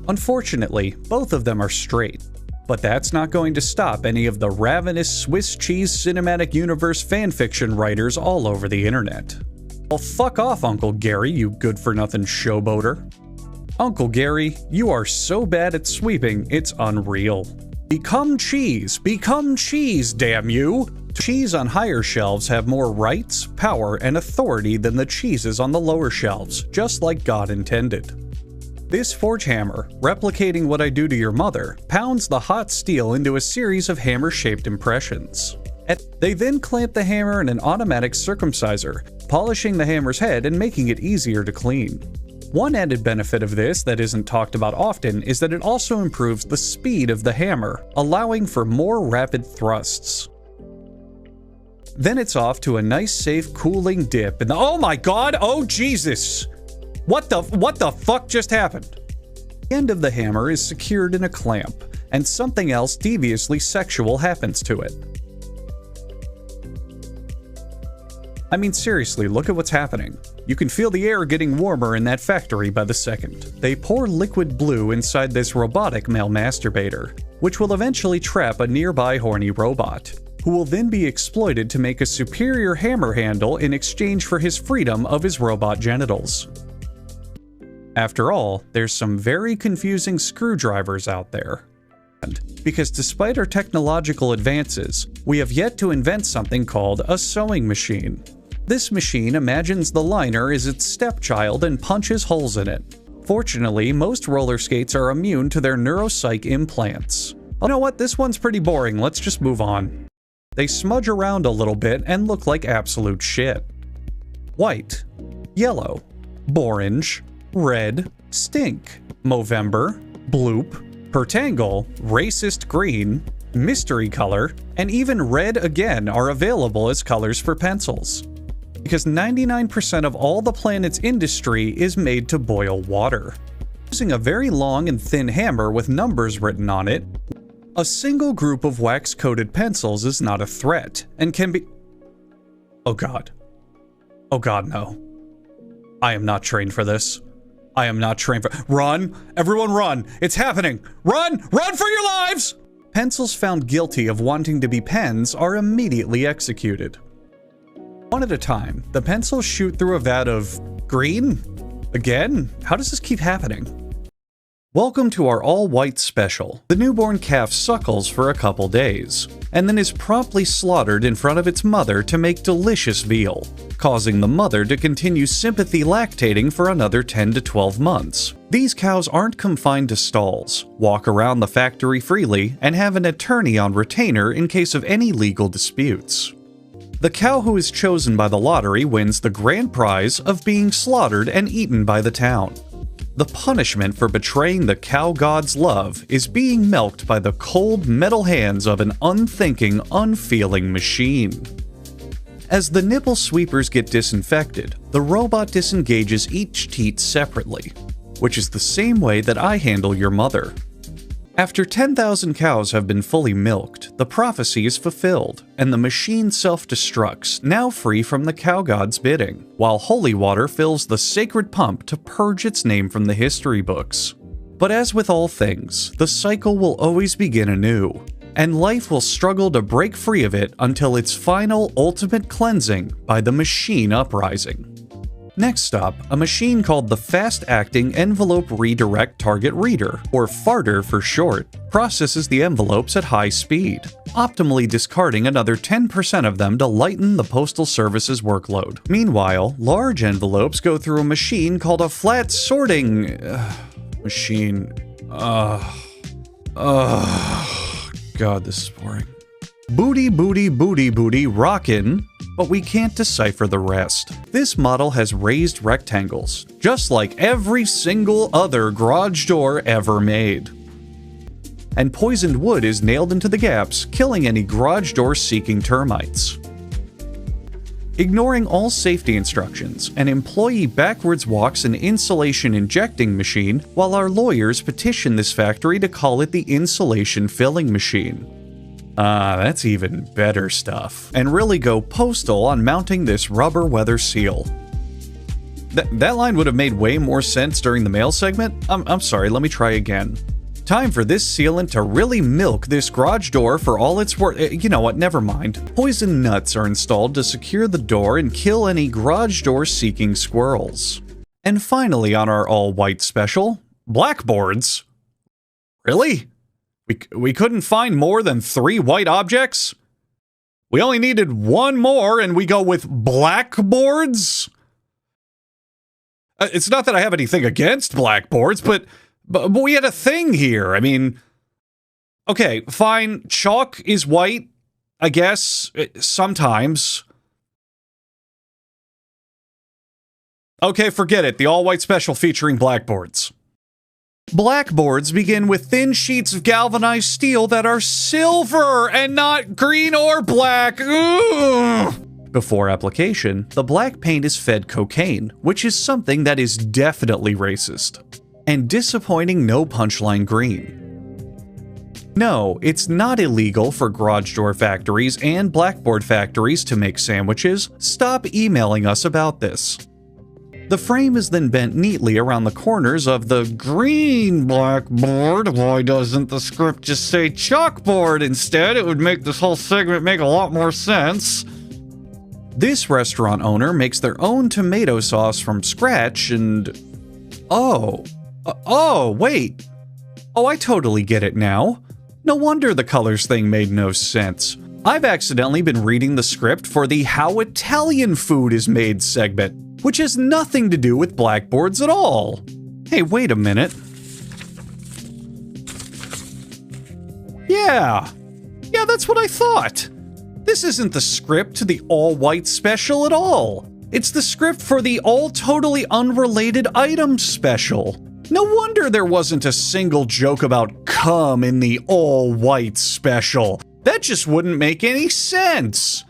Unfortunately, both of them are straight. But that's not going to stop any of the ravenous Swiss cheese cinematic universe fanfiction writers all over the internet. Well, fuck off, Uncle Gary, you good-for-nothing showboater. Uncle Gary, you are so bad at sweeping, it's unreal. Become cheese, damn you! Cheese on higher shelves have more rights, power, and authority than the cheeses on the lower shelves, just like God intended. This forge hammer, replicating what I do to your mother, pounds the hot steel into a series of hammer-shaped impressions. They then clamp the hammer in an automatic circumciser, polishing the hammer's head and making it easier to clean. One added benefit of this that isn't talked about often is that it also improves the speed of the hammer, allowing for more rapid thrusts. Then it's off to a nice safe cooling dip and oh my god, oh Jesus! What the fuck just happened? The end of the hammer is secured in a clamp, and something else deviously sexual happens to it. I mean, seriously, look at what's happening. You can feel the air getting warmer in that factory by the second. They pour liquid blue inside this robotic male masturbator, which will eventually trap a nearby horny robot, who will then be exploited to make a superior hammer handle in exchange for his freedom of his robot genitals. After all, there's some very confusing screwdrivers out there. Because despite our technological advances, we have yet to invent something called a sewing machine. This machine imagines the liner is its stepchild and punches holes in it. Fortunately, most roller skates are immune to their neuropsych implants. Oh, you know what? This one's pretty boring. Let's just move on. They smudge around a little bit and look like absolute shit. White, yellow, borange, red, stink, Movember, bloop, pertangle, racist green, mystery color, and even red again are available as colors for pencils. Because 99% of all the planet's industry is made to boil water. Using a very long and thin hammer with numbers written on it, a single group of wax-coated pencils is not a threat, and can be— Oh god. Oh god, no. I am not trained for this. I am not trained for— Run! Everyone run! It's happening! Run! Run for your lives! Pencils found guilty of wanting to be pens are immediately executed. One at a time, the pencils shoot through a vat of— green? Again? How does this keep happening? Welcome to our all-white special. The newborn calf suckles for a couple days, and then is promptly slaughtered in front of its mother to make delicious veal, causing the mother to continue sympathy lactating for another 10 to 12 months. These cows aren't confined to stalls, walk around the factory freely, and have an attorney on retainer in case of any legal disputes. The cow who is chosen by the lottery wins the grand prize of being slaughtered and eaten by the town. The punishment for betraying the cow god's love is being milked by the cold metal hands of an unthinking, unfeeling machine. As the nipple sweepers get disinfected, the robot disengages each teat separately, which is the same way that I handle your mother. After 10,000 cows have been fully milked, the prophecy is fulfilled, and the machine self-destructs, now free from the cow god's bidding, while holy water fills the sacred pump to purge its name from the history books. But as with all things, the cycle will always begin anew, and life will struggle to break free of it until its final, ultimate cleansing by the machine uprising. Next up, a machine called the Fast-Acting Envelope Redirect Target Reader, or FARTR for short, processes the envelopes at high speed, optimally discarding another 10% of them to lighten the Postal Service's workload. Meanwhile, large envelopes go through a machine called a flat sorting— machine. God, this is boring. Booty, booty, booty, booty, rockin', but we can't decipher the rest. This model has raised rectangles, just like every single other garage door ever made. And poisoned wood is nailed into the gaps, killing any garage door-seeking termites. Ignoring all safety instructions, an employee backwards walks an insulation injecting machine while our lawyers petition this factory to call it the insulation filling machine. That's even better stuff. And really go postal on mounting this rubber weather seal. That line would have made way more sense during the mail segment. I'm sorry, let me try again. Time for this sealant to really milk this garage door for all it's worth. You know what, never mind. Poison nuts are installed to secure the door and kill any garage door seeking squirrels. And finally on our all-white special, blackboards. Really? We couldn't find more than 3 white objects? We only needed 1 more and we go with blackboards? It's not that I have anything against blackboards, but we had a thing here. I mean, okay, fine. Chalk is white, I guess, sometimes. Okay, forget it. The all-white special featuring blackboards. Blackboards begin with thin sheets of galvanized steel that are silver and not green or black. Ugh. Before application, the black paint is fed cocaine, which is something that is definitely racist. And disappointing no punchline green. No, it's not illegal for garage door factories and blackboard factories to make sandwiches. Stop emailing us about this. The frame is then bent neatly around the corners of the green blackboard. Why doesn't the script just say chalkboard instead? It would make this whole segment make a lot more sense. This restaurant owner makes their own tomato sauce from scratch and... Oh, wait. Oh, I totally get it now. No wonder the colors thing made no sense. I've accidentally been reading the script for the How Italian Food is Made segment, which has nothing to do with blackboards at all. Hey, wait a minute. Yeah, that's what I thought. This isn't the script to the all-white special at all. It's the script for the all totally unrelated items special. No wonder there wasn't a single joke about cum in the all-white special. That just wouldn't make any sense.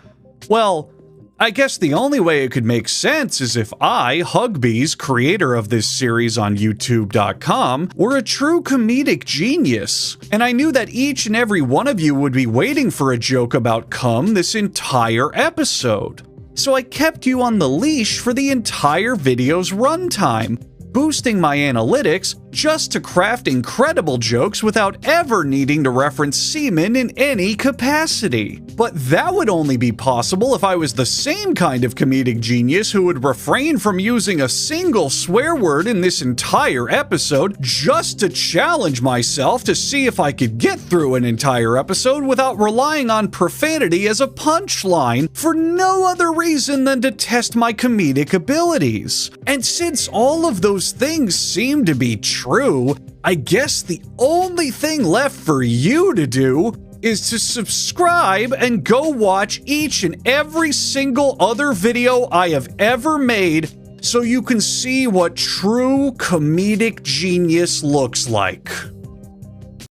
Well, I guess the only way it could make sense is if I, Huggbees, creator of this series on YouTube.com, were a true comedic genius. And I knew that each and every one of you would be waiting for a joke about cum this entire episode. So I kept you on the leash for the entire video's runtime, boosting my analytics just to craft incredible jokes without ever needing to reference semen in any capacity. But that would only be possible if I was the same kind of comedic genius who would refrain from using a single swear word in this entire episode just to challenge myself to see if I could get through an entire episode without relying on profanity as a punchline for no other reason than to test my comedic abilities. And since all of those things seem to be true, I guess the only thing left for you to do is to subscribe and go watch each and every single other video I have ever made so you can see what true comedic genius looks like.